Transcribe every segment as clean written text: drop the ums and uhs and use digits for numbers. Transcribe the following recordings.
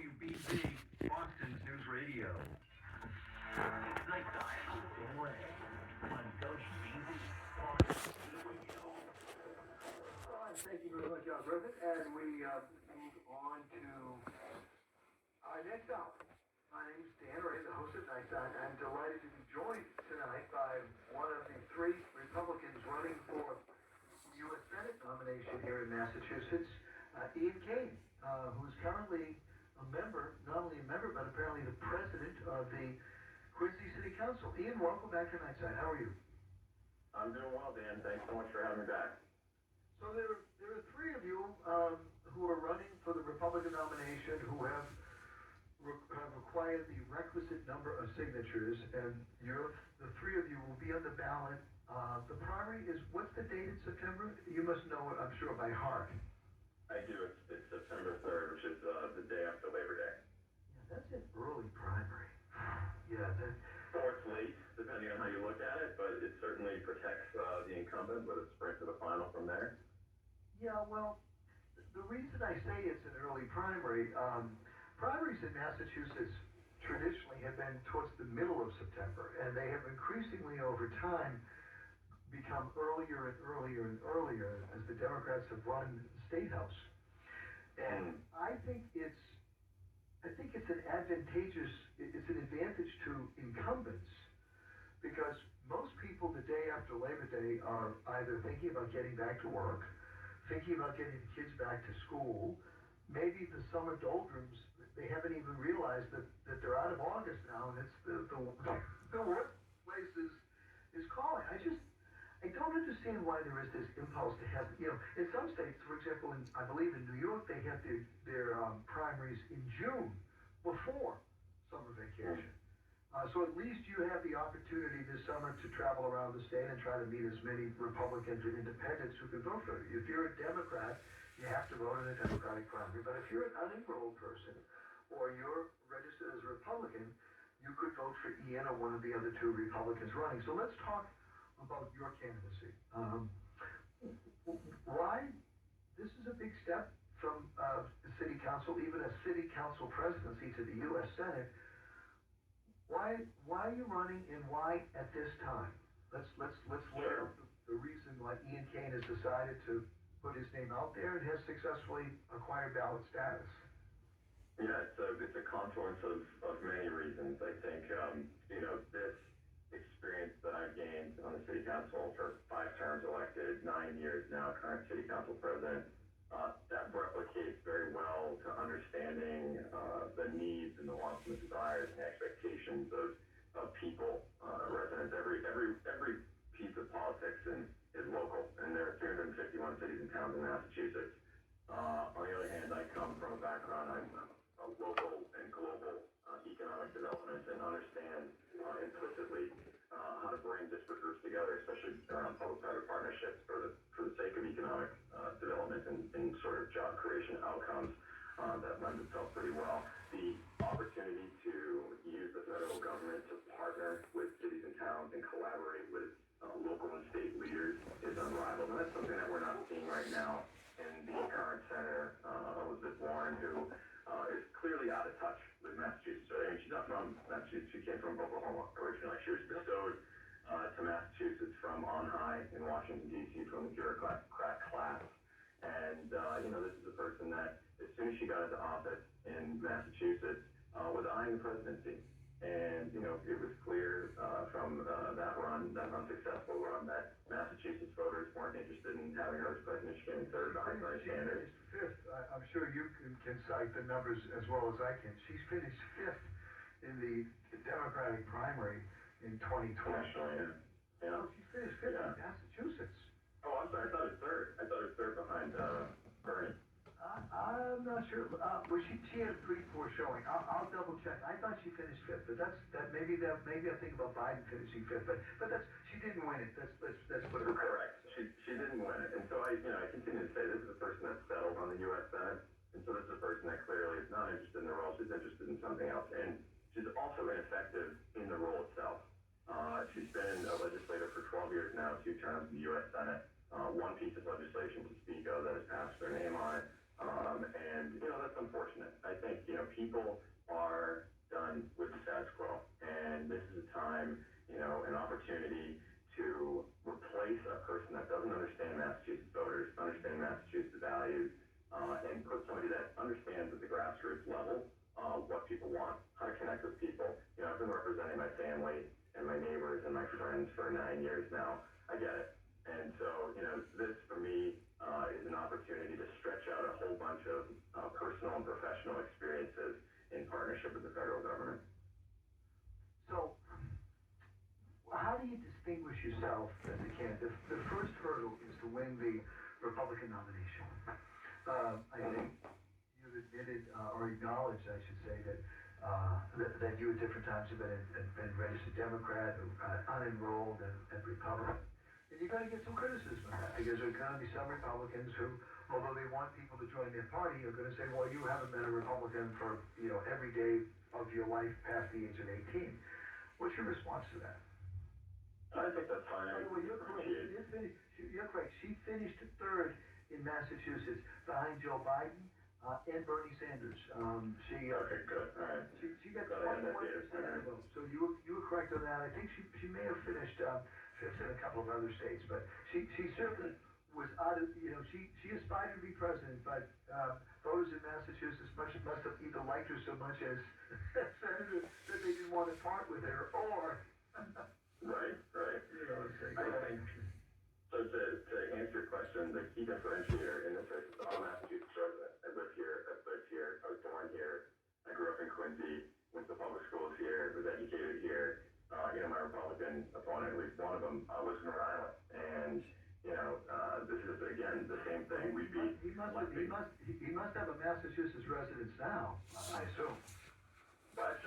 WBZ, Boston's News Radio. It's nighttime. Dan Ray on WBZ, Boston's News Radio. All right, thank you very much, Griffin. And we move on to our next hour. My name is Dan Ray, the host of Nighttime. I'm delighted to be joined tonight by one of the three Republicans running for the U.S. Senate nomination here in Massachusetts, Ian Cain, who's currently a member, not only a member, but apparently the president of the Quincy City Council. Ian, welcome back to Nightside. How are you? I'm doing well, Dan. Thanks so much for having me back. So there are three of you who are running for the Republican nomination who have required the requisite number of signatures, and the three of you will be on the ballot. The primary is, what's the date in September? You must know it, I'm sure, by heart. I do. It's September 3rd, which is the day after Labor Day. Yeah, that's an early primary. Yeah, Or it's late, depending on how you look at it, but it certainly protects the incumbent with a sprint to the final from there. Yeah, well, the reason I say it's an early primary, primaries in Massachusetts traditionally have been towards the middle of September, and they have increasingly over time become earlier and earlier and earlier as the Democrats have run the State House. And I think it's an advantage to incumbents, because most people the day after Labor Day are either thinking about getting back to work, thinking about getting the kids back to school, maybe the summer doldrums, they haven't even realized that they're out of August now, and it's the workplace is calling. I don't understand why there is this impulse to have, in some states, for example, I believe in New York, they have their primaries in June before summer vacation. So at least you have the opportunity this summer to travel around the state and try to meet as many Republicans and independents who can vote for you. If you're a Democrat, you have to vote in a Democratic primary. But if you're an unenrolled person or you're registered as a Republican, you could vote for Ian or one of the other two Republicans running. So let's talk about your candidacy. Why? This is a big step from the city council, even a city council presidency, to the U.S. Senate. Why are you running, and why at this time? Let's learn the reason why Ian Cain has decided to put his name out there and has successfully acquired ballot status. Yeah, it's a confluence of many reasons. I think, this experience that I've gained on the city council for 5 terms elected, 9 years now, current city council president, that replicates very well to understanding the needs and the wants and the desires and the expectations of people, residents. Every piece of politics is local, and there are 351 cities and towns in Massachusetts. On the other hand, I come from a background, I'm a local and global economic development, and understand implicitly how to bring disparate groups together, especially around public-private partnerships for the sake of economic development and sort of job creation outcomes. That lends itself pretty well. The opportunity to use the federal government to partner with cities and towns and collaborate with local and state leaders is unrivaled, and that's something that we're not seeing right now in the current senator, Elizabeth Warren, who is clearly out of touch with Massachusetts. I mean, she's not from Massachusetts. She came from Oklahoma originally. She was bestowed to Massachusetts from on high in Washington, D.C. from the bureaucrat class. And, this is a person that, as soon as she got into office in Massachusetts, was eyeing the presidency. And, it was clear from that unsuccessful run, that Massachusetts voters weren't interested in having her as president. She came in third behind Bernie Sanders. Fifth. I'm sure you can cite the numbers as well as I can. She's finished fifth in the Democratic primary in 2020. Nationally, yeah. Oh, she finished fifth in Massachusetts. Oh, I'm sorry. I thought it was third. I thought it was third behind Bernie. I'm not sure. Well, she had a pretty poor showing. I'll double check. I thought she finished fifth, but maybe I think about Biden finishing fifth, but she didn't win it. Let's put it correct. She didn't win it, and so I continue to say this is a person that's settled on the U.S. Senate, and so this is a person that clearly is not interested in the role. She's interested in something else, and she's also ineffective in the role itself. She's been a legislator for 12 years now, 2 terms in the U.S. Senate, one piece of legislation to speak of that has passed her name on it. And, that's unfortunate. I think, people are done with the status quo, and this is a time, an opportunity to replace a person that doesn't understand Massachusetts voters, understand Massachusetts values, and put somebody that understands at the grassroots level what people want, how to connect with people. I've been representing my family and my neighbors and my friends for 9 years now. I get it. And so, this for me is an opportunity to stretch out a whole bunch of personal and professional experiences in partnership with the federal government. So, how do you distinguish yourself as a candidate? The first hurdle is to win the Republican nomination. I think you've admitted or acknowledged, I should say, that you at different times have been registered Democrat or unenrolled and Republican. And you've got to get some criticism of that, because there are going to be some Republicans who, although they want people to join their party, are going to say, well, you haven't been a Republican for every day of your life past the age of 18. What's your response to that? I think that's fine. By the way, you're correct. You're correct. She finished third in Massachusetts behind Joe Biden and Bernie Sanders. Okay, good. All right. She got 21% of the vote. So you were correct on that. I think she may have finished fifth in a couple of other states, but she certainly was out of, she aspired to be president, but voters in Massachusetts must have either liked her so much as senator that they didn't want to part with her, or Right. I think, so to answer your question, the key differentiator in this race is I'm a Massachusetts resident. I live here, I've lived here, I was born here, I grew up in Quincy, went to public schools here, was educated here. My Republican opponent, at least one of them, lives in Rhode Island. And, this is, again, the same thing. He must have a Massachusetts residence now, I assume. But,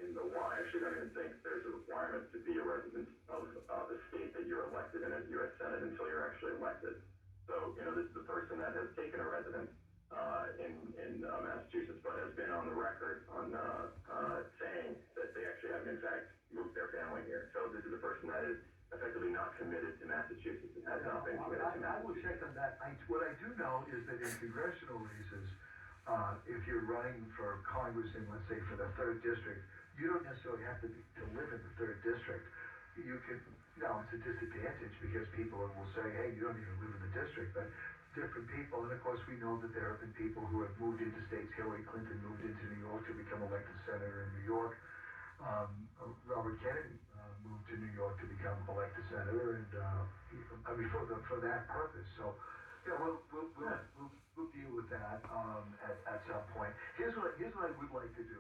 in the law, I actually don't even think there's a requirement to be a resident of the state that you're elected in as U.S. Senate until you're actually elected. So, this is the person that has taken a residence in Massachusetts, but has been on the record on saying that they actually have, in fact, moved their family here. So this is a person that is effectively not committed to Massachusetts and has not been committed to Massachusetts. I will check on that. What I do know is that in congressional races, if you're running for Congress in, let's say, for the 3rd District, you don't necessarily have to live in the 3rd District. You can, it's a disadvantage because people will say, hey, you don't even live in the district, but different people, and of course we know that there have been people who have moved into states. Hillary Clinton moved into New York to become elected senator in New York. Robert Kennedy moved to New York to become elected senator, and for that purpose. So, we'll deal with that at some point. Here's what I would like to do,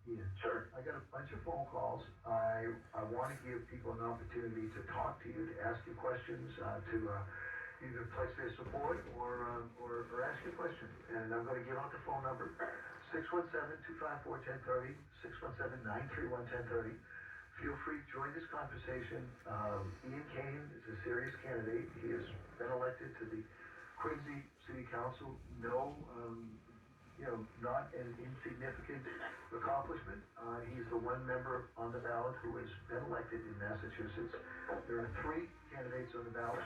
Ian. Sure. I got a bunch of phone calls. I want to give people an opportunity to talk to you, to ask you questions, to either pledge their support or ask you a question. And I'm going to give out the phone number, 617-254-1030, 617-931-1030. Feel free to join this conversation. Ian Cain is a serious candidate. He has been elected to the Quincy City Council. Not an insignificant accomplishment. He's the one member on the ballot who has been elected in Massachusetts. There are 3 candidates on the ballot.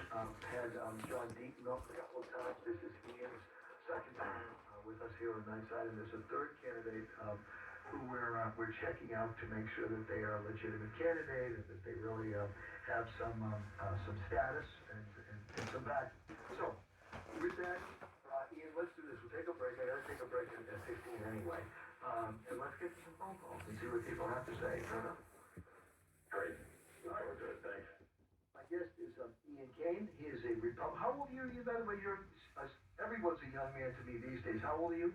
Had John Deaton up a couple of times. This is Ian's second time with us here on Nightside, and there's a 3rd candidate who we're checking out to make sure that they are a legitimate candidate and that they really have some status and some back. So, with that, Ian, let's do this. We'll take a break. I got to take a break at 15 anyway. And let's get some phone calls and see what people have to say. Fair enough? Great. Look forward to it. Thanks. My guest is Ian Cain. He is a Republican. How old are you? By the way, everyone's a young man to me these days. How old are you?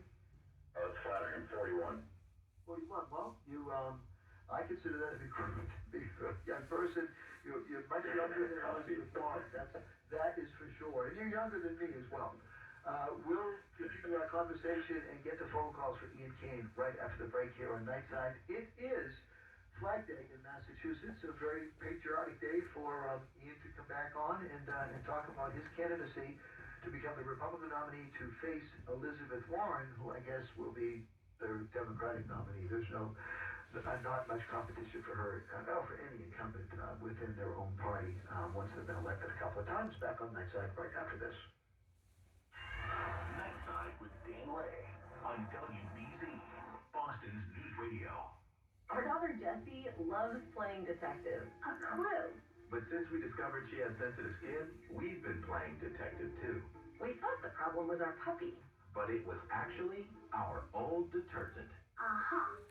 It's flattering. I'm 41. 41. Well, I consider that to be a young person. You're much younger than I was before. That is for sure. And you're younger than me as well. We'll continue our conversation and get the phone calls for Ian Cain right after the break here on Nightside. It is Flag Day in Massachusetts, a very patriotic day for Ian to come back on and talk about his candidacy to become the Republican nominee to face Elizabeth Warren, who I guess will be the Democratic nominee. There's not much competition for her, or for any incumbent within their own party once they've been elected a couple of times. Back on Nightside right after this. Nightside with Dan Ray on W. father, Jesse, loves playing detective. A clue. But since we discovered she has sensitive skin, we've been playing detective too. We thought the problem was our puppy. But it was actually our old detergent.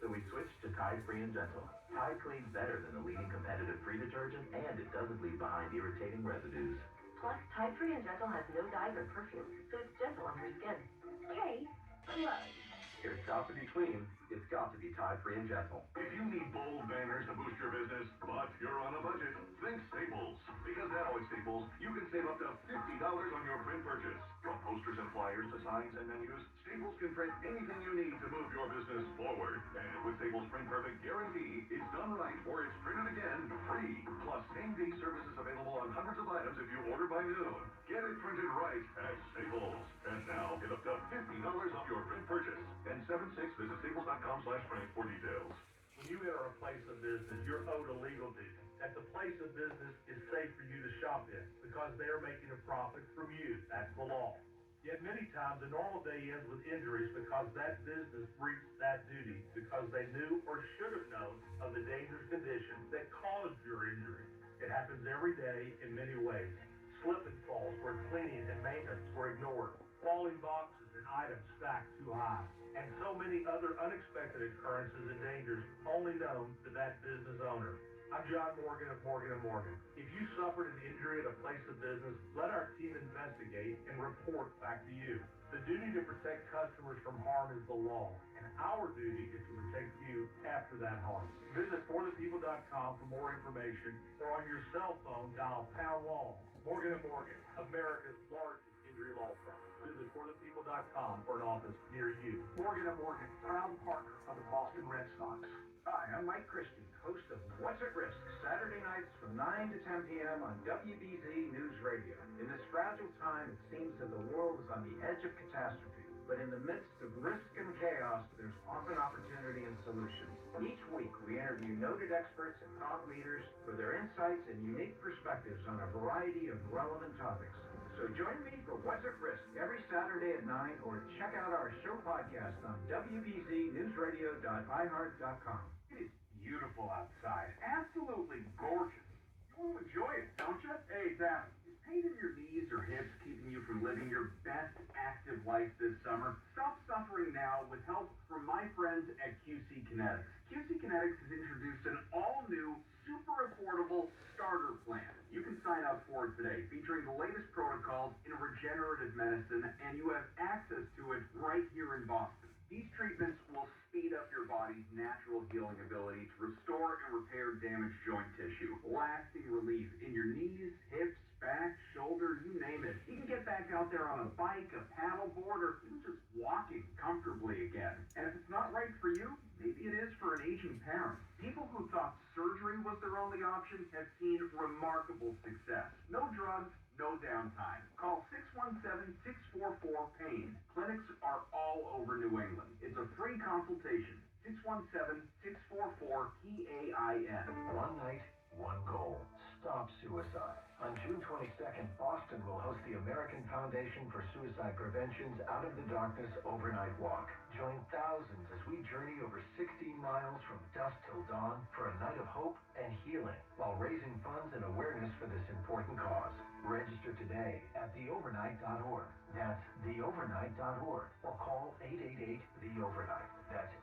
So we switched to Tide Free and Gentle. Tide cleans better than the leading competitive free detergent, and it doesn't leave behind irritating residues. Plus, Tide Free and Gentle has no dyes or perfume, so it's gentle on your skin. Case closed. If it's got to be clean, it's got to be Tide Free and Gentle. If you need bold banners to boost your business, but you're on a budget, think Staples. Because now at Staples, you can save up to $50 on your print purchase. From posters and flyers to signs and menus, Staples can print anything you need to move your business forward. And with Staples Print Perfect Guarantee, it's done right or it's printed again free. Plus, same-day services available on hundreds of items if you order by noon. Get it printed right at Staples. And now, get up to $50 off your print purchase. And 76, visit staples.com/print for details. When you enter a place of business, you're owed a legal duty. That the place of business is safe for you to shop in because they're making a profit from you. That's the law. Yet many times a normal day ends with injuries because that business breached that duty because they knew or should have known of the dangerous conditions that caused your injury. It happens every day in many ways. Slip and falls where cleaning and maintenance were ignored. Falling boxes and items stacked too high. And so many other unexpected occurrences and dangers only known to that business owner. I'm John Morgan of Morgan & Morgan. If you suffered an injury at a place of business, let our team investigate and report back to you. The duty to protect customers from harm is the law, and our duty is to protect you after that harm. Visit forthepeople.com for more information, or on your cell phone, dial # law. Morgan & Morgan, America's largest injury law firm. Visit forthepeople.com for an office near you. Morgan & Morgan, proud partner of the Boston Red Sox. Hi, I'm Mike Christie, host of What's at Risk, Saturday nights from 9 to 10 p.m. on WBZ News Radio. In this fragile time, it seems that the world is on the edge of catastrophe. But in the midst of risk and chaos, there's often opportunity and solutions. Each week, we interview noted experts and thought leaders for their insights and unique perspectives on a variety of relevant topics. So join me for What's at Risk every Saturday at 9, or check out our show podcast on WBZNewsRadio.iHeart.com. It is beautiful outside. Absolutely gorgeous. You want to enjoy it, don't you? Hey, Sam, is pain in your knees or hips keeping you from living your best active life this summer? Stop suffering now with help from my friends at QC Kinetics. QC Kinetics has introduced an all-new, super affordable starter plan. You can sign up for it today, featuring the latest protocols in regenerative medicine, and you have access to it right here in Boston. These treatments will speed up your body's natural healing ability to restore and repair damaged joint tissue. Lasting relief in your knees, hips, back, shoulder, you name it. You can get back out there on a bike, a paddleboard, or even just walking comfortably again. And if it's not right for you, maybe it is for an aging parent. People who thought surgery was their only option have seen remarkable success. No drugs, no downtime. Call 617-644-PAIN. Clinics are all over New England. It's a free consultation. 617-644-PAIN. One night, one goal. Stop suicide. On June 22nd, Boston will host the American Foundation for Suicide Prevention's Out of the Darkness Overnight Walk. Join thousands as we journey over 16 miles from dusk till dawn for a night of hope and healing, while raising funds and awareness for this important cause. Register today at theovernight.org. That's theovernight.org, or call 888-THE-OVERNIGHT. That's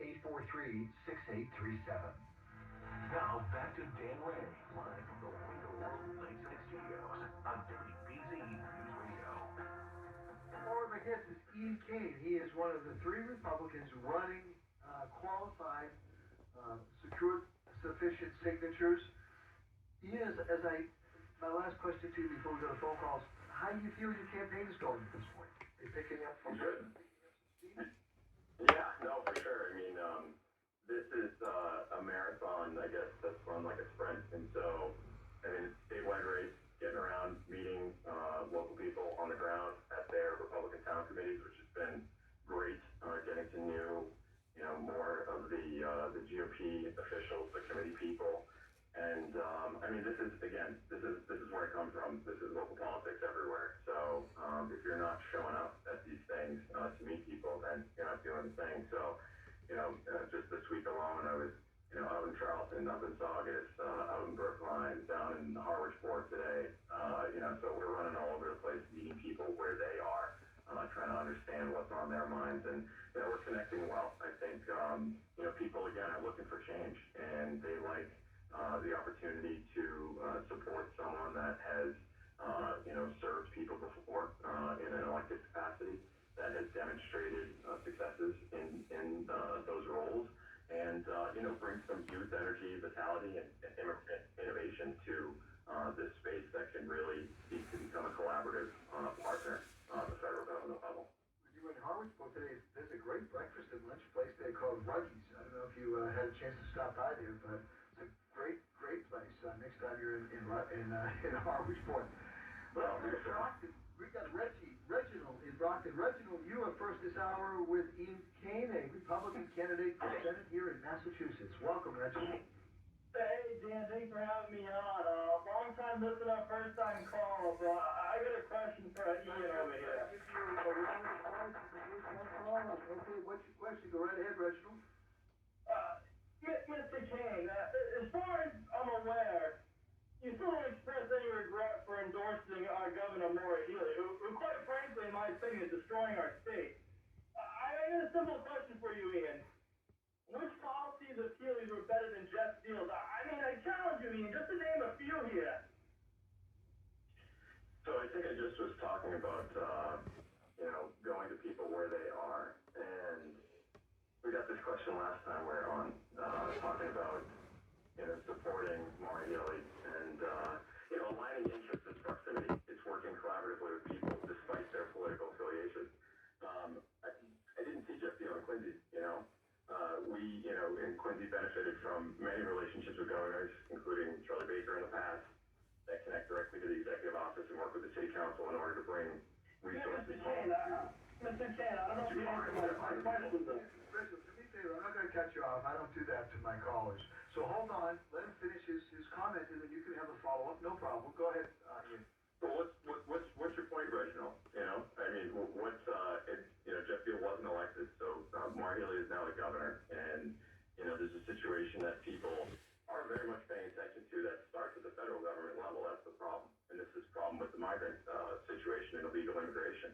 888-843-6837. Now back to Dan Ray, live from the Winter World Lakeside Studios on WBZ News Radio. More of a guest is Ian Cain. He is one of the 3 Republicans running qualified, secured sufficient signatures. Ian, my last question to you before we go to phone calls, how do you feel your campaign is going at this point? Are you picking up from Good. Yeah, no, for sure. I mean, this is a marathon, I guess, that's run like a sprint. And so, I mean, it's a statewide race, getting around, meeting local people on the ground at their Republican town committees, which has been great, getting to know, more of the GOP officials, the committee people. And, I mean, this is where I come from. This is local politics everywhere. So, if you're not showing up at these things to meet people, then you're not doing the thing. So, just this week alone, I was out in Charleston, up in Saugus, out in Brookline, down in Harwichport today. So we're running all over the place, meeting people where they are, trying to understand what's on their minds, and we're connecting well. I think people again are looking for change, and they like the opportunity to support someone that has served people before in an elected capacity, that has demonstrated successes in those roles, and bring some youth energy, vitality, and innovation to this space that can really seek to become a collaborative partner on the federal government level. When you were in Harwichport today, there's a great breakfast and lunch place there called Ruggies. I don't know if you had a chance to stop by there, but it's a great place. Next time you're in Harwichport. Well, we're Brockton. We got Reginald in Brockton. Reginald, you are first this hour with Ian Cain, a Republican candidate for Senate here in Massachusetts. Welcome, Reginald. Hey, Dan, thanks for having me on. Long time listener, first time call. So I got a question for Ian over here. Okay, what's your question? Go right ahead, Reginald. Mr. Cain, as far as I'm aware, you still don't express any regret for endorsing our Governor Maura Healey, who quite frankly, in my opinion, is destroying our state. I got a simple question for you, Ian. Which policies of Healey's were better than Jeff Steele's? I challenge you, Ian, just to name a few here. So I think I just was talking about, going to people where they are, and we got this question last time we were on, talking about, supporting Maura Healey and, aligning interests and proximity. It's working collaboratively with people despite their political affiliations. I didn't see Jeff Steele and Quincy, we, in Quincy benefited from many relationships with governors, including Charlie Baker in the past, that connect directly to the executive office and work with the city council in order to bring resources home. Mr. Cain, I don't know if you answered my question. Rachel, to be fair, I'm not going to cut you off. I don't do that to my callers. So hold on. Let him finish his comment, and then you can have a follow-up. No problem. Go ahead, Ian. Well, what's your point, Reginald? Jeff Steele wasn't elected, so Maura Healey is now the governor, and there's a situation that people are very much paying attention to that starts at the federal government level. That's the problem, and this is the problem with the migrant situation and illegal immigration,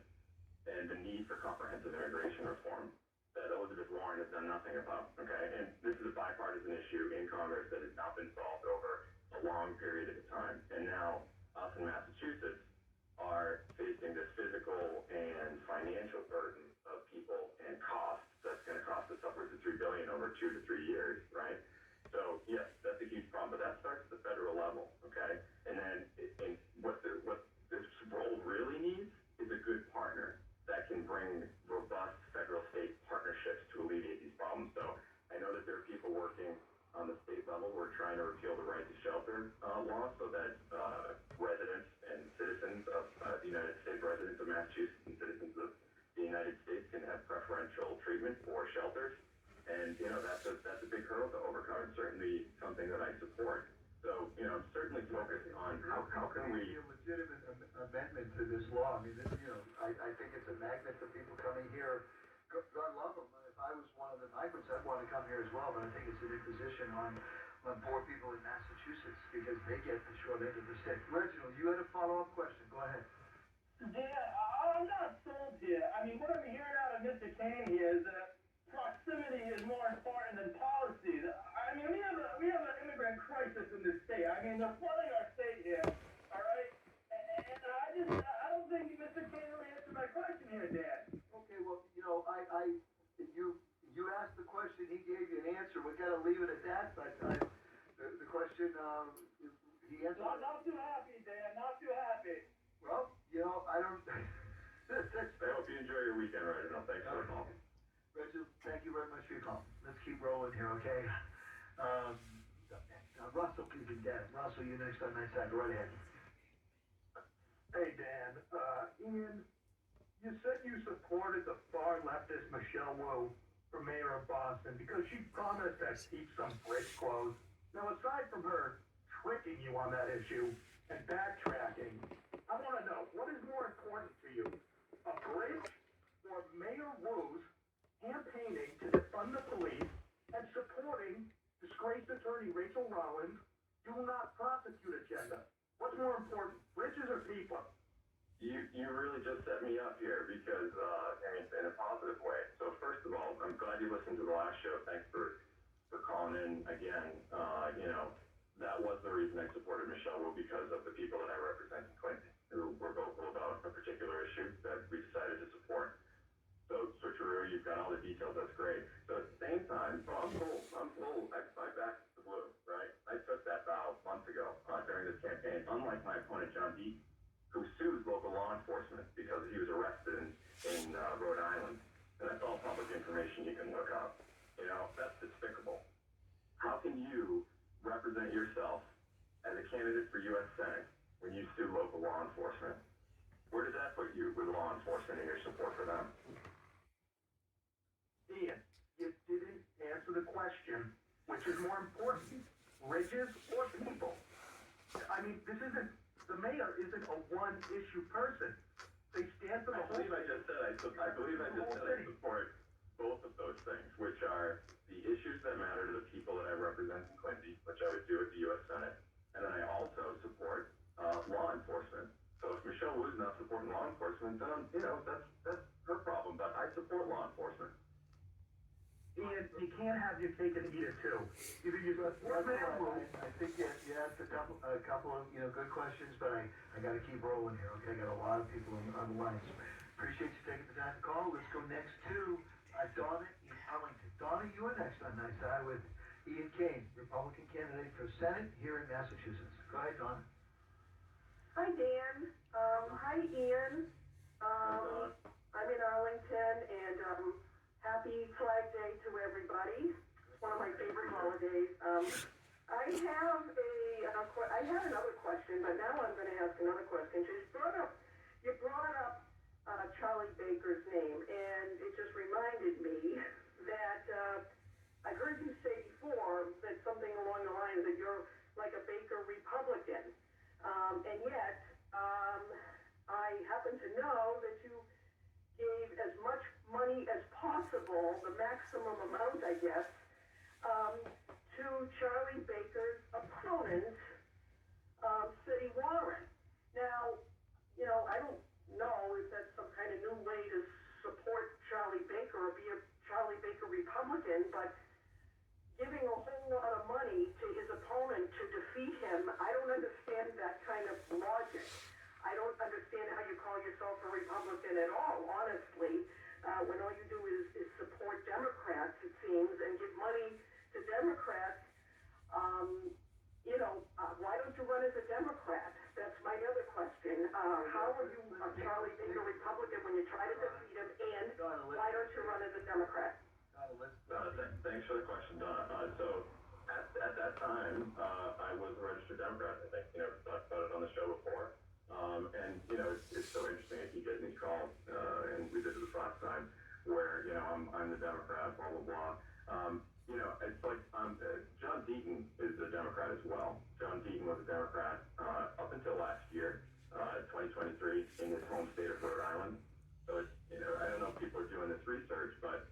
and the need for comprehensive immigration reform that Elizabeth Warren has done nothing about. Okay, and this is a bipartisan issue in Congress that has not been solved over a long period of time, and now us in Massachusetts are facing this physical and financial burden of people and costs that's going to cost us upwards of $3 billion over 2 to 3 years, right? So yes, that's a huge problem, but that starts at the federal level, okay? And then what this role really needs is a good partner that can bring robust federal-state partnerships to alleviate these problems. So I know that there are people working on the state level. We're trying to repeal the right to shelter law so that residents and citizens of the United States, residents of Massachusetts and citizens of the United States can have preferential treatment for shelters. And, that's a big hurdle to overcome. It's certainly something that I support. So, I'm certainly focused on how can we... A legitimate amendment to this law. I mean, I think it's a magnet for people coming here. God love them. If I was one of the migrants, I'd want to come here as well, but I think it's an imposition on poor people in Massachusetts because they get the short end of the stick. Reginald, you had a follow-up question. Go ahead. Yeah, I'm not sold here. What I'm hearing out of Mr. Cain here is that proximity is more important than policies. We have an immigrant crisis in this state. They're flooding our state here, all right? And I don't think Mr. Cain really answered my question here, Dan. Okay, well, you asked the question, he gave you an answer. We got to leave it at that, but the question, he answered. Not too happy, Dan, not too happy. Well, I don't... I hope you enjoy your weekend, Reginald. Thanks for the call. Reginald, thank you very much for your call. Let's keep rolling here, okay? Russell, please, Dan. Russell, you next on my side. Go right ahead. Hey, Dan. Ian, you said you supported the far leftist Michelle Wu for mayor of Boston because she promised to keep some bridge closed. Now, aside from her tricking you on that issue and backtracking, I want to know, what is more important to you, a bridge or Mayor Wu's campaigning to defund the police and supporting discrimination disgraced attorney Rachel Rollins, do not prosecute agenda. What's more important, riches or people? You really just set me up here because, in a positive way. So first of all, I'm glad you listened to the last show. Thanks for calling in again. That was the reason I supported Michelle Wu, because of the people that I represent in Clinton who were vocal about a particular issue that we decided to support. So switcheroo, you've got all the details, that's great. So at the same time, I'm full, my back's the blue, right? I took that vow months ago during this campaign, unlike my opponent John Deaton, who sued local law enforcement because he was arrested in Rhode Island. And that's all public information you can look up. That's despicable. How can you represent yourself as a candidate for U.S. Senate when you sue local law enforcement? Where does that put you with law enforcement and your support for them? Ian, you didn't answer the question, which is more important, riches or people? I mean, the mayor isn't a one-issue person. They stand for the whole I believe I just said I support both of those things, which are the issues that matter to the people that I represent in Quincy, which I would do at the U.S. Senate, and then I also support law enforcement. So if Michelle Wu's not supporting law enforcement, then that's her problem. But I support law enforcement. Ian, you can't have your cake and eat it too. Either you support Mayor Wu. I think you asked a couple of good questions, but I got to keep rolling here. Okay, I got a lot of people on the line. So appreciate you taking the time to call. Let's go next to Donna in Arlington. Donna, you are next on Night Side with Ian Cain, Republican candidate for Senate here in Massachusetts. Go ahead, Donna. Hi, Dan. Hi, Ian. I'm in Arlington, and happy Flag Day to everybody. It's one of my favorite holidays. I had another question, but now I'm going to ask another question. You brought up Charlie Baker's name, and it just reminded me that I heard you say before that something along the lines that you're like a Baker Republican, and yet I happen to know that you gave as much money as possible, the maximum amount, I guess, to Charlie Baker's opponent, City Warren. Now, I don't know if that's some kind of new way to support Charlie Baker or be a Charlie Baker Republican, but giving a whole lot of money to his opponent to defeat him, I don't understand that kind of logic. I don't understand how you call yourself a Republican at all, honestly, when all you do is support Democrats, it seems, and give money to Democrats. Why don't you run as a Democrat? That's my other question. How are you a Charlie Baker Republican when you try to defeat him, and why don't you run as a Democrat? Thanks for the question, Donna. So at that time, I was a registered Democrat. I think, talked about it on the show before. It's so interesting. I keep getting these calls, and we did this last time, where, I'm the Democrat, blah, blah, blah. It's like, John Deaton is a Democrat as well. John Deaton was a Democrat up until last year, 2023, in his home state of Rhode Island. So it's, I don't know if people are doing this research, but,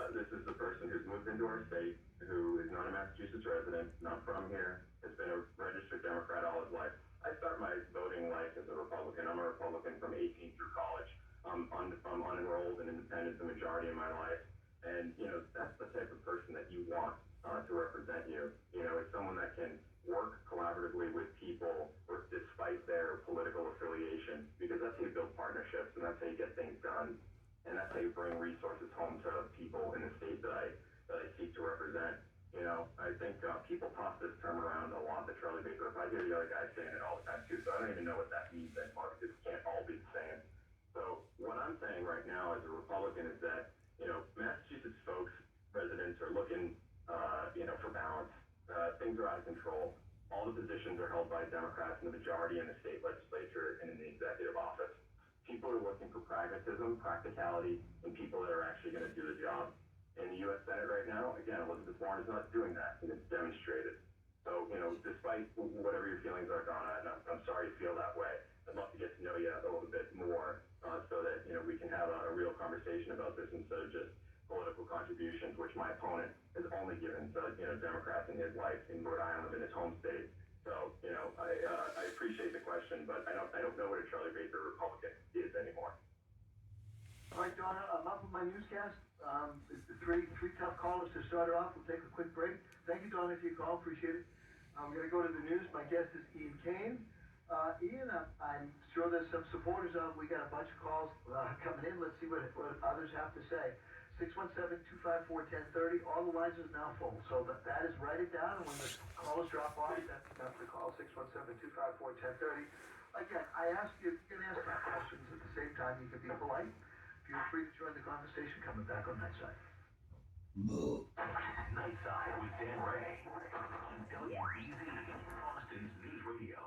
this is the person who's moved into our state, who is not a Massachusetts resident, not from here, has been a registered Democrat all his life. I start my voting life as a Republican. I'm a Republican from 18 through college. I'm unenrolled and independent the majority of my life. And, that's the type of person that you want to represent you. It's someone that can work collaboratively with people despite their political affiliation, because that's how you build partnerships, and that's how you get things done. And that's how you bring resources home to people in the state that I seek to represent. I think people toss this term around a lot, the Charlie Baker. If I hear the other guys saying it all the time too, so I don't even know what that means anymore, because it can't all be the same. So what I'm saying right now as a Republican is that, Massachusetts folks, residents are looking, for balance. Things are out of control. All the positions are held by Democrats and the majority in the state legislature and in the executive office. People are looking for pragmatism, practicality, and people that are actually going to do the job. In the U.S. Senate right now, again, Elizabeth Warren is not doing that, and it's demonstrated. So, despite whatever your feelings are, Donna, and I'm sorry you feel that way, I'd love to get to know you a little bit more so that, we can have a real conversation about this instead of just political contributions, which my opponent has only given to, Democrats in his life in Rhode Island, in his home state. So, I appreciate the question, but I don't know what a Charlie Baker Republican is anymore. All right, Donna, I'm up with my newscast. Three tough callers to start it off. We'll take a quick break. Thank you, Donna, for your call. Appreciate it. We're going to go to the news. My guest is Ian Cain. Ian, I'm sure there's some supporters of. We got a bunch of calls coming in. Let's see what others have to say. 617-254-1030. All the lines are now full. So that is, write it down. And when the callers drop off, that's the call. 617-254-1030. Again, I ask you can ask my questions at the same time. You can be polite. Feel free to join the conversation coming back on Nightside. Nightside with Dan Ray. WBZ, Boston's News Radio.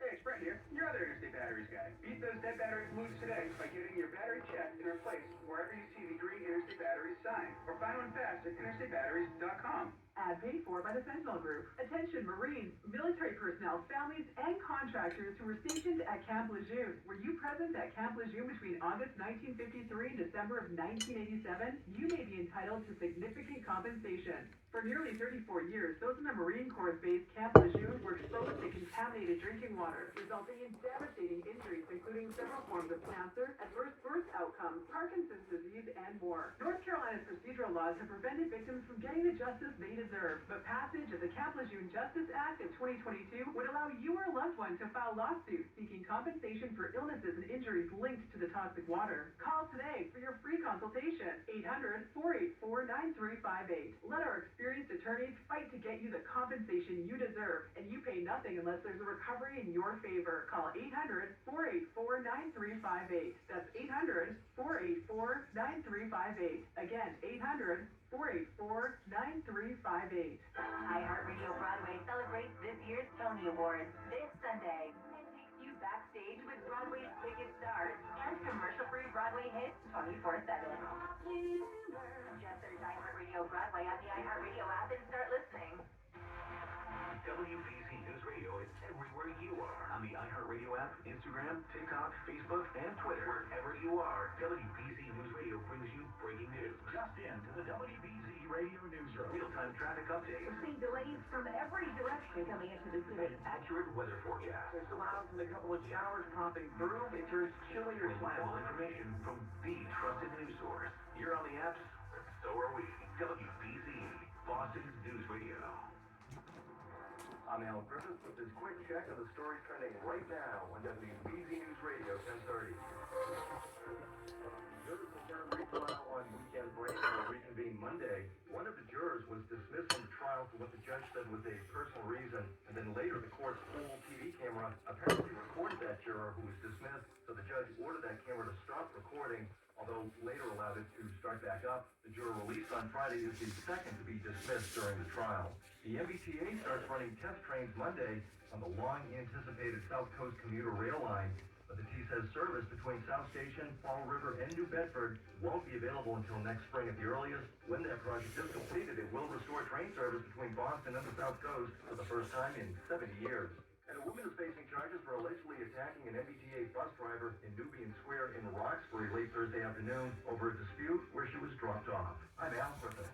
Hey, it's Brett here, your other Interstate Batteries guy. Beat those dead batteries loose today by getting your battery checked and replaced wherever you see the green Interstate Batteries sign. Or find one fast at interstatebatteries.com. Ad paid for by the Sentinel Group. Attention Marines, military personnel, families, and contractors who were stationed at Camp Lejeune. Were you present at Camp Lejeune between August 1953 and December of 1987? You may be entitled to significant compensation. For nearly 34 years, those in the Marine Corps base Camp Lejeune were exposed to contaminated drinking water, resulting in devastating injuries, including several forms of cancer, adverse birth outcomes, Parkinson's disease, and more. North Carolina's procedural laws have prevented victims from getting the justice they deserve, but passage of the Camp Lejeune Justice Act of 2022 would allow you or a loved one to file lawsuits seeking compensation for illnesses and injuries linked to the toxic water. Call today for your free consultation. 800-484-9358. Let our experienced attorneys fight to get you the compensation you deserve, and you pay nothing unless there's a recovery in your favor. Call 800-484-9358. That's 800-484-9358. Again, 800-484-9358. iHeartRadio Broadway celebrates this year's Tony Awards this Sunday and takes you backstage with Broadway's biggest stars and commercial-free Broadway hits 24/7. Just search iHeartRadio Broadway on the iHeartRadio app and start listening. WBZ News Radio is everywhere you are. On the iHeartRadio app, Instagram, TikTok, Facebook, and Twitter. Wherever you are, WBZ News Radio brings you breaking news. Just in to the WBZ Radio Newsroom. Real-time traffic updates. We're seeing delays from every direction coming into the city. Accurate weather forecast. It's allowed from a couple of showers popping through. It turns chillier. Reliable information from the trusted news source. You're on the apps, so are we. WBZ, Boston's News Radio. I'm Al Griffith with this quick check of the stories trending right now on WBZ News Radio 1030. Jurors will turn retrial on weekend break and will reconvene Monday. One of the jurors was dismissed from the trial for what the judge said was a personal reason, and then later the court's full TV camera apparently recorded that juror who was dismissed, so the judge ordered that camera to stop recording, although later allowed it to start back up. The juror released on Friday is the second to be dismissed during the trial. The MBTA starts running test trains Monday on the long-anticipated South Coast commuter rail line, but the T says service between South Station, Fall River, and New Bedford won't be available until next spring at the earliest. When that project is completed, it will restore train service between Boston and the South Coast for the first time in 70 years. And a woman is facing charges for allegedly attacking an MBTA bus driver in Nubian Square in Roxbury late Thursday afternoon over a dispute where she was dropped off. I'm Al Griffith.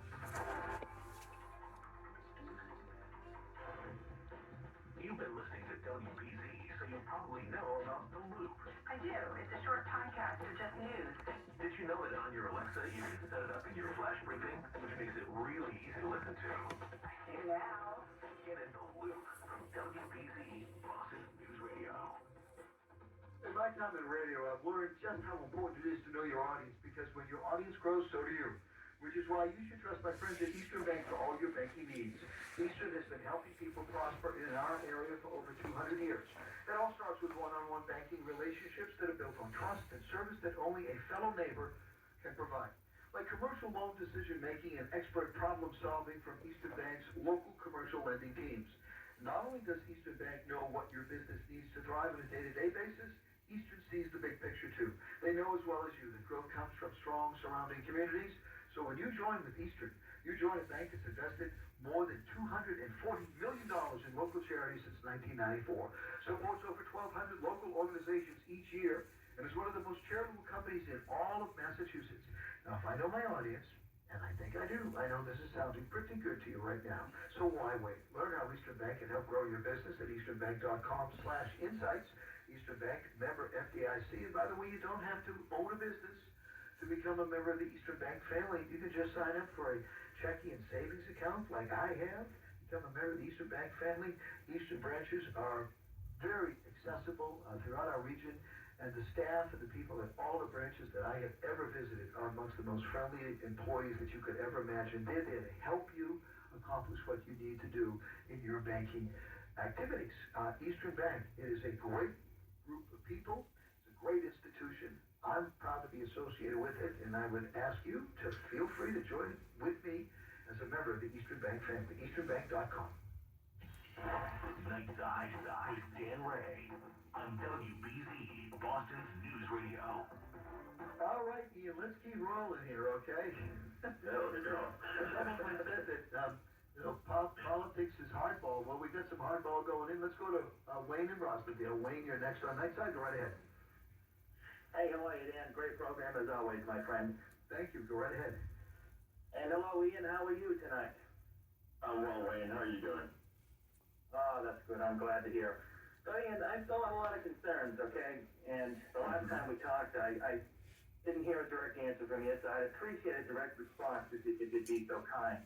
You've been listening to WBZ, so you probably know about The Loop. I do. It's a short podcast of just news. Did you know that on your Alexa, you can set it up in your flash briefing, which makes it really easy to listen to? I do now. Get in The Loop from WBZ, Boston News Radio. In my time in radio, I've learned just how important it is to know your audience, because when your audience grows, so do you. Which is why you should trust my friends at Eastern Bank for all your banking needs. Eastern has been helping people prosper in our area for over 200 years. It all starts with one-on-one banking relationships that are built on trust and service that only a fellow neighbor can provide. Like commercial loan decision-making and expert problem-solving from Eastern Bank's local commercial lending teams. Not only does Eastern Bank know what your business needs to thrive on a day-to-day basis, Eastern sees the big picture too. They know as well as you that growth comes from strong surrounding communities. So when you join with Eastern, you join a bank that's invested more than $240 million in local charities since 1994, supports over 1,200 local organizations each year, and is one of the most charitable companies in all of Massachusetts. Now, if I know my audience, And I think I do. I know this is sounding pretty good to you right now. So why wait? Learn how Eastern Bank can help grow your business at easternbank.com/insights. Eastern Bank, member FDIC. And by the way, you don't have to own a business to become a member of the Eastern Bank family. You can just sign up for a checking and savings account like I have. Become a member of the Eastern Bank family. Eastern branches are very accessible throughout our region. And the staff and the people at all the branches that I have ever visited are amongst the most friendly employees that you could ever imagine. They're there to help you accomplish what you need to do in your banking activities. Eastern Bank, it is a great group of people. It's a great institution. I'm proud to be associated with it, and I would ask you to feel free to join with me as a member of the Eastern Bank family. EasternBank.com. Night Side with Dan Ray on WBZ, Boston's News Radio. All right, Ian, let's keep rolling here, okay? Let's go. Someone said that, politics is hardball. Well, we got some hardball going in. Let's go to Wayne in Roslindale. Wayne, you're next on Night Side. Go right ahead. Hey, how are you, Dan? Great program as always, my friend. Thank you. Go right ahead. And hello, Ian. How are you tonight? I'm well, Wayne. How are you doing? Oh, that's good. I'm glad to hear. So, Ian, I still have a lot of concerns, okay? And the last time we talked, I didn't hear a direct answer from you, so I'd appreciate a direct response if you'd be so kind.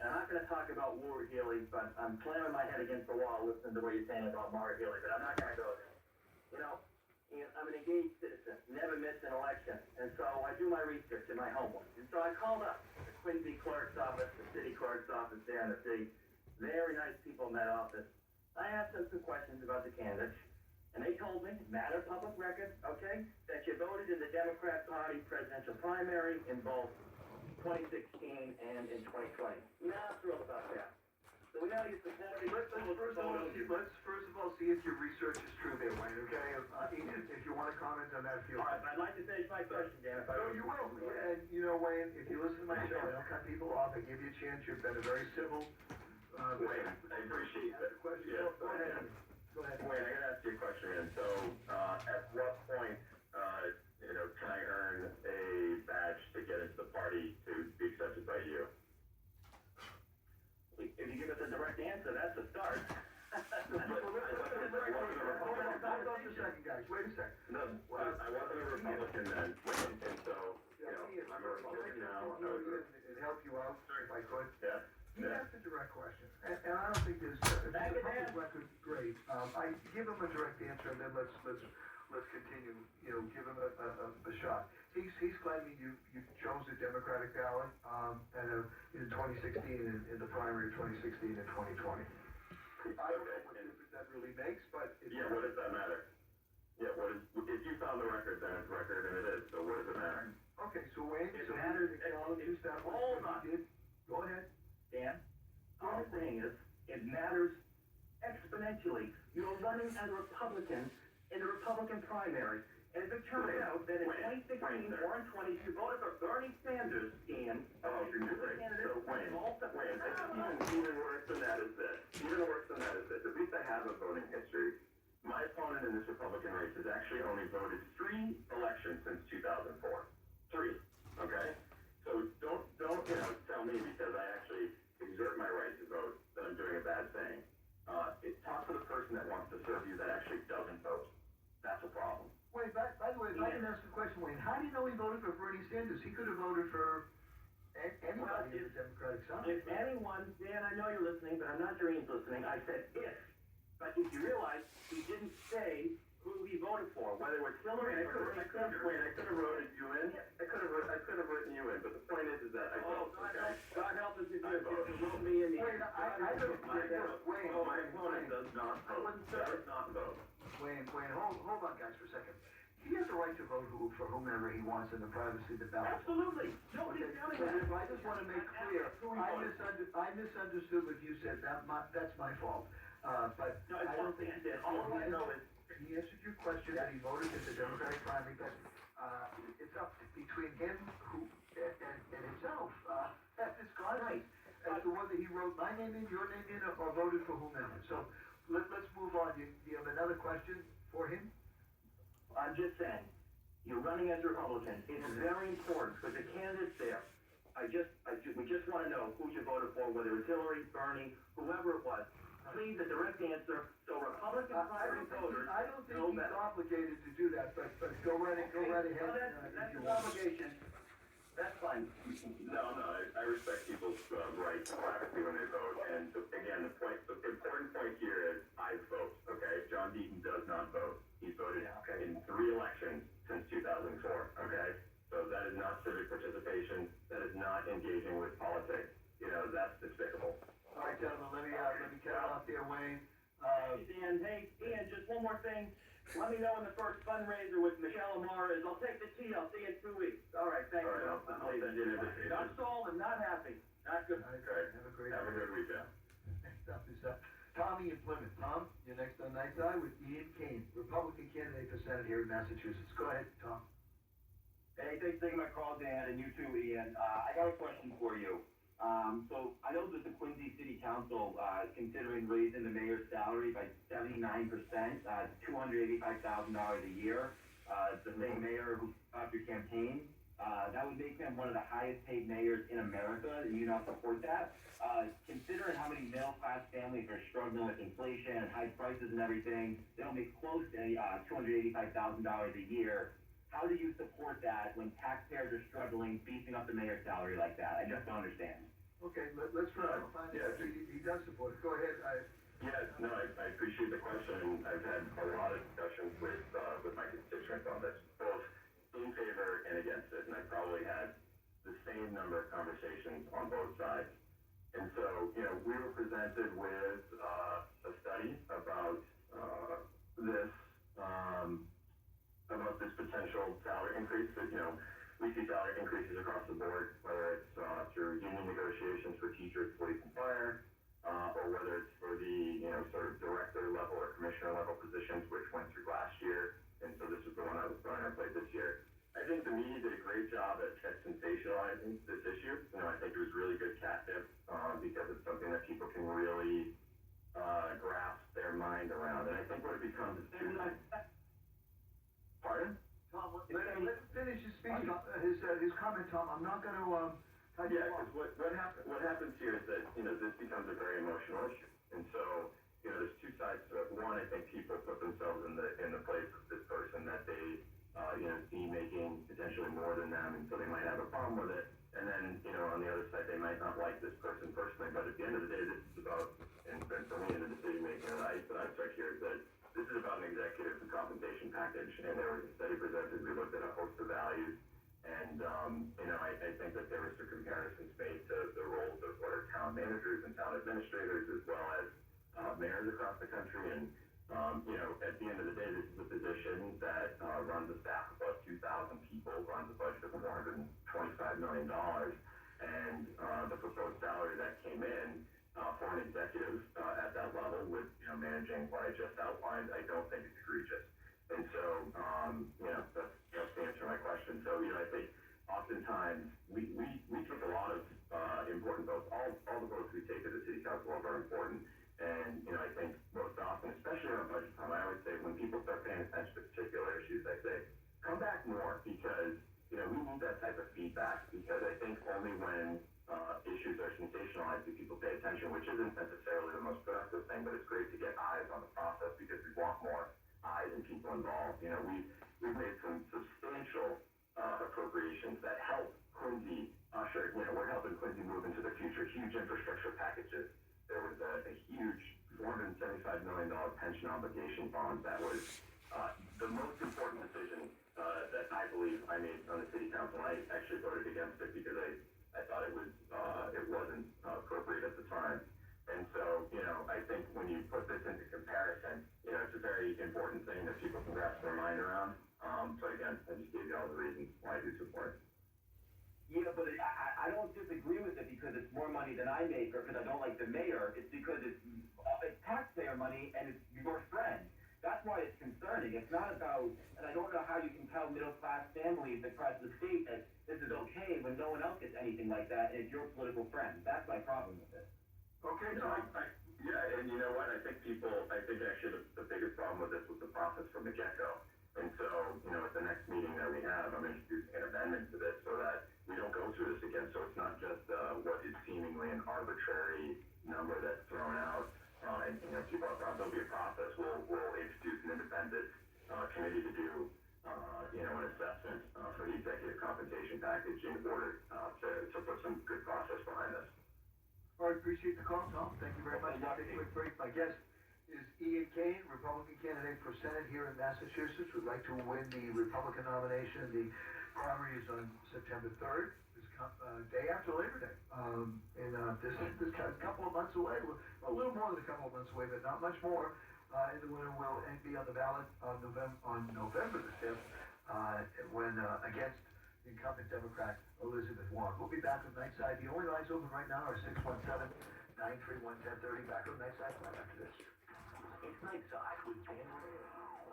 And I'm not going to talk about Maura Healey, but I'm slamming my head against the wall listening to what you're saying about Maura Healey, but I'm not going to go there. You know, Ian, I'm an engaged citizen, never miss an election, and so I do my research and my homework. And so I called up the Quincy clerk's office, the city clerk's office there in the city. Very nice people in that office. I asked them some questions about the candidates, and they told me, matter of public record, okay, that you voted in the Democrat Party presidential primary in both 2016 and in 2020. Not thrilled about that. So we know you're supporting. Let's first of all see if your research is true there, Wayne, okay? Ian, if you want to comment on that, feel free. All right, but I'd like to finish my question, Dan. No, you will. And, Wayne, if you listen to my show, I don't cut people off. I give you a chance. You've been a very civil... Wayne, I appreciate that. Yeah, go ahead. Wayne, I gotta ask you a question, man. So, at what point, can I earn a badge to get into the party to be accepted by you? If you give us a direct answer, that's a start. Hold on a second, guys. Wait a second. No, I wasn't a Republican then, and so, I'm a Republican now. It helped you out, if I could. Yeah. He asked a direct question, and I don't think there's a public record. Great. I give him a direct answer, and then let's continue. Give him a shot. He's claiming you chose the Democratic ballot in 2016 in the primary of 2016 and 2020. I don't know what difference that really makes, but what does that matter? Yeah, if you found the record, then it's record, and it is. So what does it matter? Okay, so Wayne, It matters. Hold on. Go ahead. Dan, all I'm saying is, it matters exponentially. You're running as a Republican in the Republican primary, and if it turns out that in 2016 or in 20, you voted for Bernie Sanders, Ian, Wayne, even worse than that is this. Even worse than that is this. At least I have a voting history. My opponent in this Republican race has actually only voted 3 elections since 2004. 3. Okay? So don't tell me because I actually exert my right to vote that I'm doing a bad thing. Talk to the person that wants to serve you that actually doesn't vote. That's a problem. Wait, by the way, if I can ask the question, Wayne, how do you know he voted for Bernie Sanders? He could have voted for anybody in the Democratic side. If anyone, Dan, I know you're listening, but I'm not sure Ian's listening. I said if. But if you realize, he didn't say who he voted for, whether it was Hillary I could have voted you in. I could have written you in, but the point is that I don't. God help us if you vote me in the Wayne, my opponent does not vote. Does not vote. Wayne, hold on, guys, for a second. He has the right to vote for whomever he wants in the privacy of the ballot. Absolutely. Nobody's doing that. I just want to make clear, I misunderstood what you said. That's my fault. But no, I don't think he did. All I know is he answered your question that he voted in the Democratic primary, but it's up between him and himself. It's God's right. As to whether he wrote my name in, your name in, or voted for whomever. So let's move on. Do you have another question for him? I'm just saying, you're running as a Republican. It's very important because the candidates there, we just want to know who you voted for, whether it's Hillary, Bernie, whoever it was. Please, a direct answer, so Republican primary voters I don't think know he's better. obligated to do that, but go right ahead. Well, If that's you his want. obligation. That's fine. No, I respect people's right to privacy when they vote. And again, the important point here is I vote, okay? John Deaton does not vote. He's voted in 3 elections since 2004, okay? So that is not civic participation. That is not engaging with politics. You know, that's despicable. All right, gentlemen, let me get it off there, Wayne. Dan, hey, Ian, just one more thing. Let me know when the first fundraiser with Michelle Amara is. I'll take the tea. I'll see you in 2 weeks. All right, thanks. All right, I'll send you an invitation. Not sold and not happy. Not good. Okay. Have a good weekend. Next up is Tommy in Plymouth. Tom, you're next on Night Side with Ian Cain, Republican candidate for Senate here in Massachusetts. Go ahead, Tom. Hey, thanks for taking my call, Dan, and you too, Ian. I got a question for you. So I know that the Quincy City Council is considering raising the mayor's salary by 79%, $285,000 a year. It's the same mayor who stopped your campaign. That would make him one of the highest paid mayors in America, and you not support that. Considering how many middle-class families are struggling with inflation and high prices and everything, they don't make close to $285,000 a year. How do you support that when taxpayers are struggling, beefing up the mayor's salary like that? I just don't understand. Okay, let's find out. He does support it. Go ahead. I appreciate the question, and I've had a lot of discussions with my constituents on this, both in favor and against it, and I probably had the same number of conversations on both sides. And so, we were presented with a study about this potential salary increase that, we see salary increases across the board, whether it's through union negotiations for teachers, police, and fire, or whether it's for the, sort of director level or commissioner level positions, which went through last year. And so this is the one I was throwing on plate this year. I think the media did a great job at sensationalizing this issue. I think it was really good catnip, because it's something that people can really grasp their mind around. And I think what it becomes is too much. Pardon? Tom, let him finish his speech, his comment, Tom. I'm not going to cut you off. Because what happens here is that, this becomes a very emotional issue. And so, there's 2 sides to it. One, I think people put themselves in the place of this person that they, see making potentially more than them, and so they might have a problem with it. And then, on the other side, they might not like this person personally, but at the end of the day, this is about, and for me in the decision making that I expect here is that this is about an executive compensation package, and there was a study presented. We looked at a host of values, and I think that there were some comparisons made to the roles of what are town managers and town administrators, as well as mayors across the country. And at the end of the day, this is a position that runs a staff of about 2,000 people, runs a budget of $425 million, and the proposed salary that came in for an executive at that level with managing what I just outlined, I don't think it's egregious. And so, that's the answer to my question. So, I think oftentimes we take a lot of important votes. All the votes we take at the city council are very important. And, I think most often, especially around budget time, I always say when people start paying attention to particular issues, I say, come back more, because, we need that type of feedback, because I think only when issues are sensationalized do people pay attention, which isn't necessarily the most productive thing, but it's great to get eyes on the process, because we want more eyes and people involved. We've made some substantial appropriations that help Quincy usher, we're helping Quincy move into the future, huge infrastructure packages. There was a huge $475 million pension obligation bond that was the most important decision that I believe I made on the city council. I actually voted against it because I thought it wasn't appropriate at the time. And so, I think when you put this into comparison, it's a very important thing that people can grasp their mind around. So again, I just gave you all the reasons why I do support it. Yeah, but I don't disagree with it because it's more money than I make, or because I don't like the mayor. It's because it's taxpayer money and it's your friend. That's why it's concerning. It's not about, and I don't know how you can tell middle-class families across the state that this is okay when no one else gets anything like that, and it's your political friend. That's my problem with it. Okay, No, and you know what? I think actually the biggest problem with this was the process from the get-go. And so, at the next meeting that we have, I'm introducing an amendment to this so that we don't go through this again, so it's not seemingly an arbitrary number that's thrown out. And people are thought there'll be a process. We'll introduce an independent committee to do an assessment for the executive compensation package in order to put some good process behind this. All right, appreciate the call, Tom. Thank you very much. We'll take a quick break. My guest is Ian Cain, Republican candidate for Senate here in Massachusetts. Would like to win the Republican nomination. The primary is on September 3rd, day after Labor Day. This is a couple of months away, a little more than a couple of months away, but not much more. And the winner will be on the ballot on November the 5th when against the incumbent Democrat Elizabeth Warren. We'll be back with Nightside. The only lines open right now are 617-931-1030. Back with Nightside right after this. It's Nightside with Dan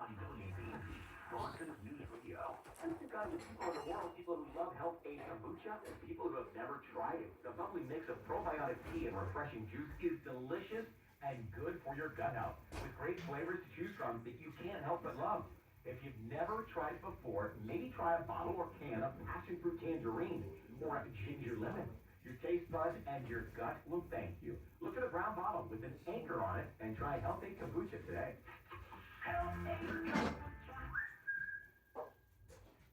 on WBZ, Boston News Radio. I'm surrounded with people in the world, people who love health-aid kombucha, and people who have never tried it. The bubbly mix of probiotic tea and refreshing juice is delicious and good for your gut health, with great flavors to choose from that you can't help but love. If you've never tried it before, maybe try a bottle or can of passion fruit tangerine or a ginger lemon. Your taste buds and your gut will thank you. Look at a brown bottle with an anchor on it and try healthy kombucha today.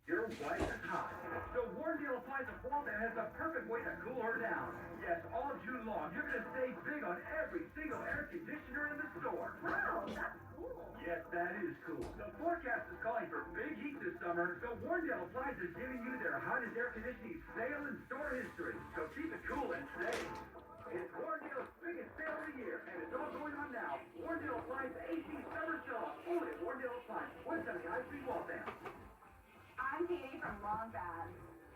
Your wife is hot, so Warndale applies a foam that has the perfect way to cool her down. Yes, all June long, you're going to save big on every single air conditioner in the store. Wow, that's cool. Yes, that is cool. The forecast is calling for big heat this summer, so Warndale Appliance is giving you their hottest air conditioning sale in store history. So keep it cool and safe. It's Warndale's biggest sale of the year, and it's all going on now. Warndale Appliance AC Summer Sale, only at Warndale Appliance, 170 High Street, Waltham. I'm Katie from Long Bad.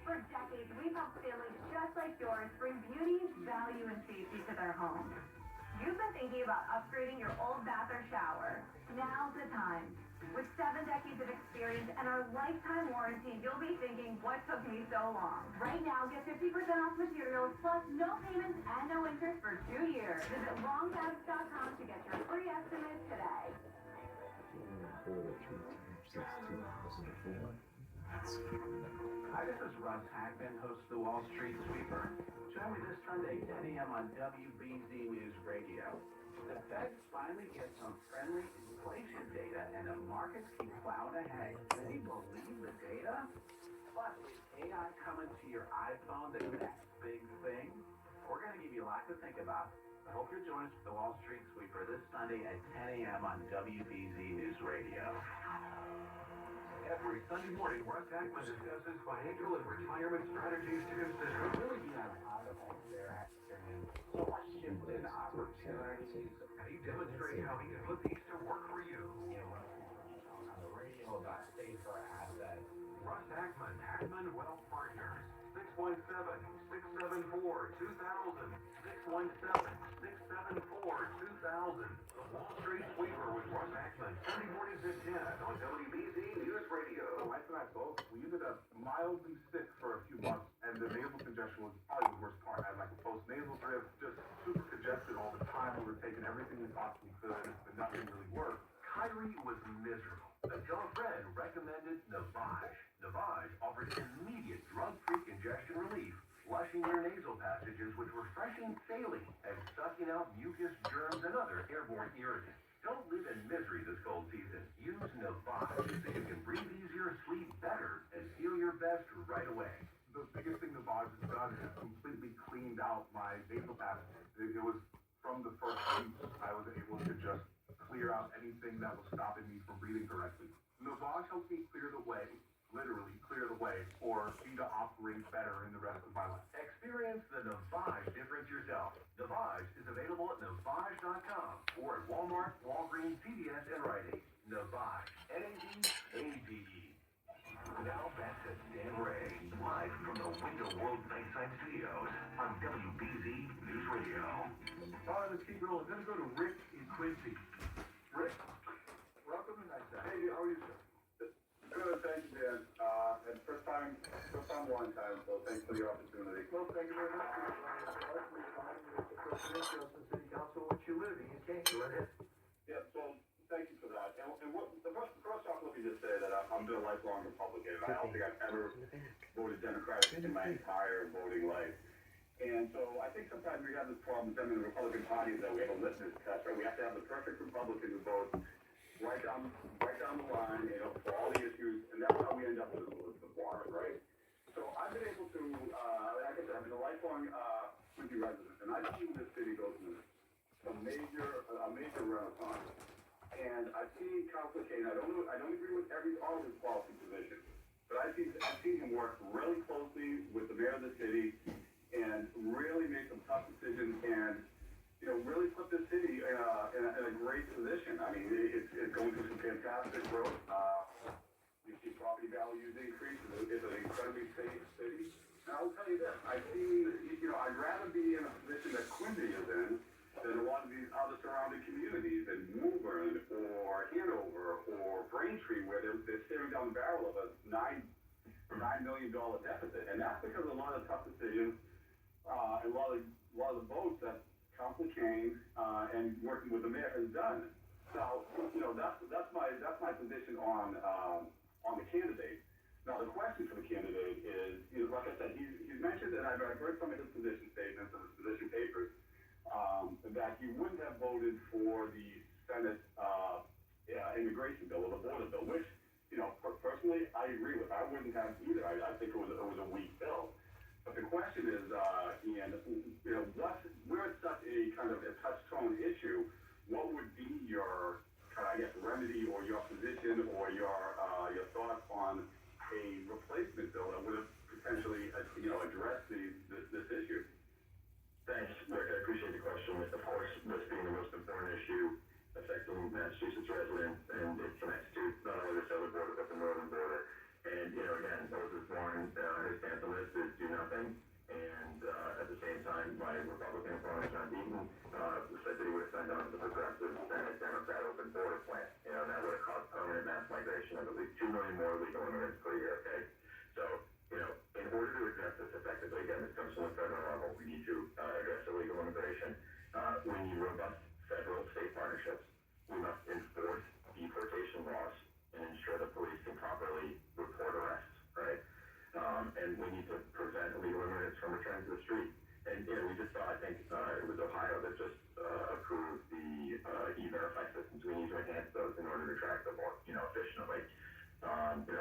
For decades, we've helped families just like yours bring beauty, value, and safety to their homes. You've been thinking about upgrading your old bath or shower. Now's the time. With 7 decades of experience and our lifetime warranty, you'll be thinking, what took me so long? Right now, get 50% off materials, plus no payments and no interest for 2 years. Visit longbaths.com to get your free estimate today. Hi, this is Russ Hackman, host of the Wall Street Sweeper. Join me this Sunday, 10 a.m. on WBZ News Radio. The Fed finally gets some friendly inflation data, and the markets keep plowing ahead. Can you believe the data? Plus, is AI coming to your iPhone the next big thing? We're going to give you a lot to think about. I hope you'll join us for the Wall Street Sweeper this Sunday at 10 a.m. on WBZ News Radio. Every Sunday morning, Russ Hackman discusses financial and retirement strategies to consider. We're really being on top of it. There has been so much shift in opportunities. And he demonstrates how he can put these to work for you. On the radio about safer assets. Russ Hackman, Hackman Wealth Partners, 617-674-2000, 617-674-2000. The Wall Street Sweeper with Russ Hackman, Sunday mornings at 10 on WBZ News Radio. My wife and I both, we ended up mildly sick for a few months, and the nasal congestion was probably the worst part. I had like a post-nasal drip, just super congested all the time. We were taking everything we possibly could, but nothing really worked. Kyrie was miserable until a friend recommended Navage. Navage offers immediate drug-free congestion relief, flushing your nasal passages with refreshing saline and sucking out mucus, germs, and other airborne irritants. Don't live in misery this cold season. Use Navage so you can breathe easier, sleep better, and feel your best right away. The biggest thing the Navage has done is completely cleaned out my nasal passages. It was from the first week I was able to just clear out anything that was stopping me from breathing correctly. Navage helps me clear the way, literally clear the way, for me to operate better in the rest of my life. Experience the Navage difference yourself. Navage is available at Navage.com or at Walmart, Walgreens, CVS, and Rite Aid. Navage, N-A-V-A-G-E. Now back to Dan Ray, live from the Window World Nightside Studios on WBZ News Radio. All right, let's keep rolling. We're going to go to Rick in Quincy. Rick, welcome to Nightside. Hey, how are you, sir? Good, thank you, Dan. And first time, long time, so thanks for the opportunity. Well, thank you very much for joining us. We're finding you the President, Justin City Council, which you live in. You can't go ahead. Yeah, so thank you for that. And what, first off, let me just say that I'm a lifelong Republican. I don't think I've ever voted Democratic in my entire voting life. And so I think sometimes we have this problem with them in the Republican Party is that we have a litmus test, right? We have to have the perfect Republican who votes right down the line, for all the issues, and that's how we end up with the water, right? So I've been able to, like I said, I've been a lifelong Quincy resident, and I've seen this city go through a major renaissance. And I've seen Councilor Cain. I don't agree with all of his policy positions, but I've seen him work really closely with the mayor of the city and really make some tough decisions and really put the city in a great position. I mean, it's going through some fantastic growth. You see property values increase. It's an incredibly safe city. And I'll tell you this: I've seen, I'd rather be in a position that Quincy is in than a lot of these other surrounding communities in Woburn or Hanover or Braintree, where they're staring down the barrel of a $9 million deficit. And that's because of a lot of tough decisions and a lot of the votes that Councilor Cain and working with the mayor has done. So, that's my position on the candidate. Now, the question for the candidate is, like I said, he's mentioned, and I've heard some of his position statements and his position papers, that he wouldn't have voted for the Senate immigration bill or the border bill, which, personally, I agree with. I wouldn't have either. I think it was a weak bill. But the question is, Ian, where it's such a kind of a touch-tone issue, what would be your remedy or your position or your thoughts on a replacement bill that would have potentially, addressed this issue? Thanks, Rick. I appreciate the question. Of course, this being the most important issue affecting Massachusetts residents, and it connects to not only the southern border, but the northern border. And, again, Moses Warren, his stance on this is do nothing. And at the same time, my Republican opponent, John Deaton, said that he would have signed on to the progressive Senate Democrat open border plan. That would have caused permanent mass migration of at least 2 million more legal immigrants per year, okay? So, in order to address this effectively, again, this comes from the federal level, we need to address illegal immigration. We need robust federal state partnerships. We must enforce deportation laws and ensure the police can properly report arrests, right? And we need to prevent illegal immigrants from returning to the street. And, we just saw, I think, it was Ohio that just approved the E-Verify systems. We need to enhance those in order to track them more, efficiently.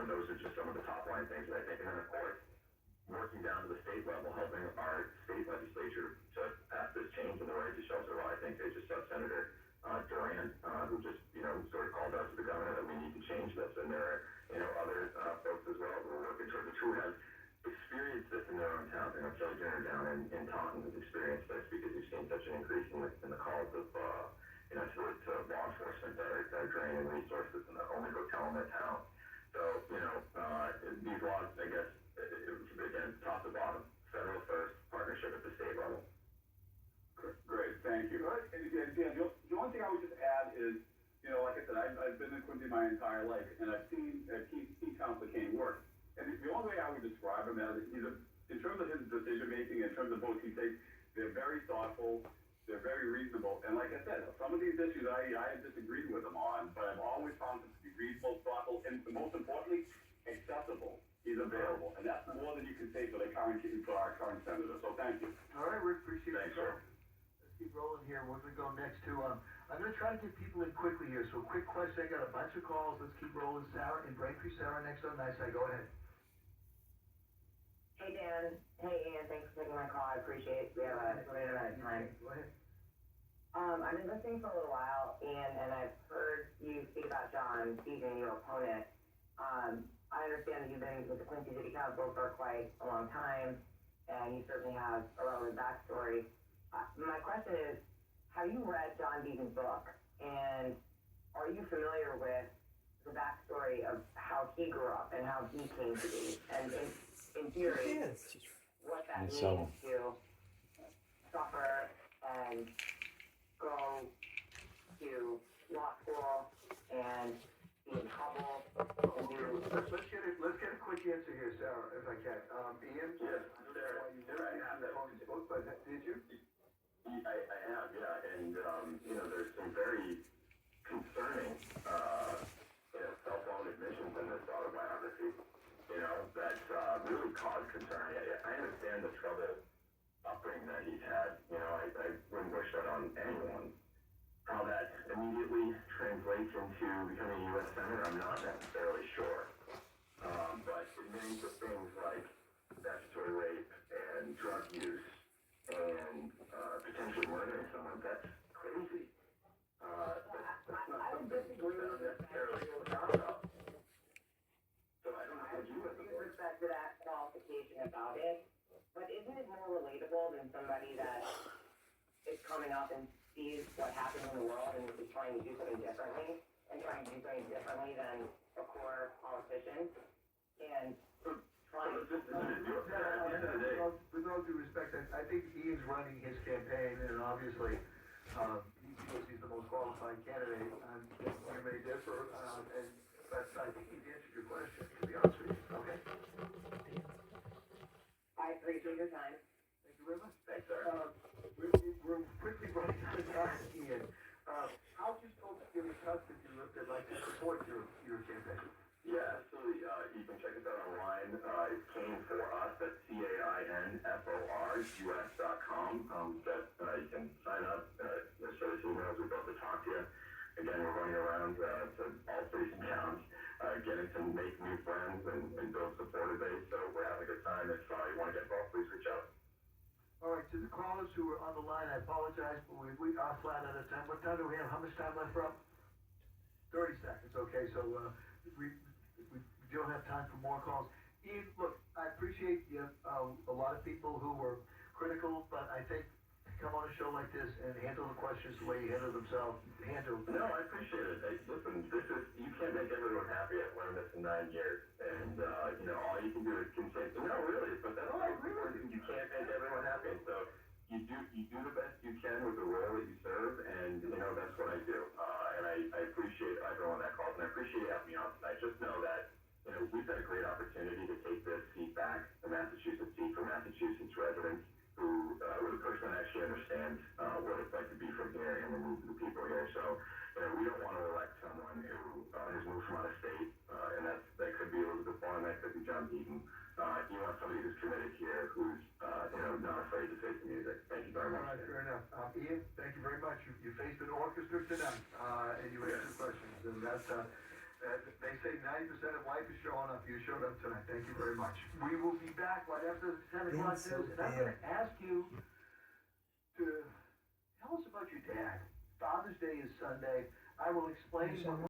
Those are just some of the top-line things that I think. And then, of course, working down to the state level, helping our state legislature to pass this change in the right to shelter law. I think they just saw Senator Duran, who just, sort of called out to the governor that we need to change this. And there are, other folks as well who are working towards it, who have experienced this in their own towns. Kelly Jenner down in Taunton has experienced this because we've seen such an increase in the calls of, to law enforcement that are draining resources and that only go tell in their town. So, these laws, I guess, again, top to bottom, federal first, partnership at the state level. Great, thank you. And again, Dan, the only thing I would just add is, like I said, I've been in Quincy my entire life, and I've seen Councilor Cain work. And the only way I would describe him as, in terms of his decision-making, in terms of votes he takes, they're very thoughtful, they're very reasonable. And like I said, some of these issues I have disagreed with him on, but I've always found him to be reasonable, thoughtful, and most importantly, accessible. He's available, and that's more than you can say for our current senator. So thank you. All right, Rick, appreciate Thanks, it. sir. Let's keep rolling here. We're going to go next to, I'm going to try to get people in quickly here. So quick question. I got a bunch of calls. Let's keep rolling. Sarah in Braintree. Sarah next on Nice Eye. Go ahead. Hey, Dan. Hey, Ian. Thanks for taking my call. I appreciate it. We have a limited amount of time. Go ahead. I've been listening for a little while, Ian, and I've heard you speak about John Deaton, your opponent. I understand that you've been with the Quincy City Council for quite a long time, and you certainly have a relevant backstory. My question is, have you read John Deaton's book, and are you familiar with the backstory of how he grew up and how he came to be? And in theory, what that means to suffer and go to law school and be in trouble and do... Let's get a quick answer here, Sarah, if I can. Ian? Yes, sure. I have that. Book, but did you? I have, yeah. And, there's some very concerning, self-owned admissions in this autobiography, that really cause concern. I understand the trouble upbringing immediately translates into becoming a U.S. Senator, I'm not necessarily sure. But admitting to things like statutory rape and drug use and potentially murdering someone, that's crazy. That's not something that I'm necessarily proud of. So I don't know how you as a with respect to that qualification about it, but isn't it more relatable than somebody that is coming up and sees what happens in the world and is trying to do something differently and trying to do something differently than a core politician and trying to just to do it at the end of the day. With all due respect, I think Ian's running his campaign, and obviously he feels he's the most qualified candidate. You may differ, but I think he's answered your question, to be honest with you. Okay. I appreciate your time. Thank you very much. Thanks, sir. We're quickly running out of time, Ian. How do folks get in touch with you if they'd like to support your campaign? Yeah, absolutely. You can check us out online. It's Cain for Us. That's CAINFORUS.com. You can sign up. Send us emails. We'd love to talk to you. Again, we're running around to all cities and towns, getting to make new friends and build supporter base. So we're having a good time. If you want to get involved, please reach out. All right, to the callers who are on the line, I apologize, but we are flat out of time. What time do we have? How much time left, Rob? 30 seconds. Okay, so we don't have time for more calls. Ian, look, I appreciate you. A lot of people who were critical, but I think come on a show like this and handle the questions the way you handle themselves. No, I appreciate it. Listen, you can't make everyone happy. I've learned this in 9 years, and all you can do is continue. No, really, but that's you can't make everyone happy. And so you do the best you can with the role that you serve, and that's what I do. And I appreciate everyone that calls, and I appreciate you having me on tonight. Just know that we've got a great opportunity to take this seat back, the Massachusetts seat for Massachusetts residents who really personally actually understand what it's like to be from here and the needs of the people here. So, we don't want to elect someone who has moved from out of state, and that could be Elizabeth Warren, that could be John Deaton. You want somebody who's committed here, who's not afraid to face the music. Thank you very much. All right, fair enough. Ian, thank you very much. You faced an orchestra tonight, and you answered questions, and that's. They say 90% of life is showing up. You showed up tonight. Thank you very much. We will be back right after the 10 o'clock news. And I'm going to ask you to tell us about your dad. Father's Day is Sunday. I will explain what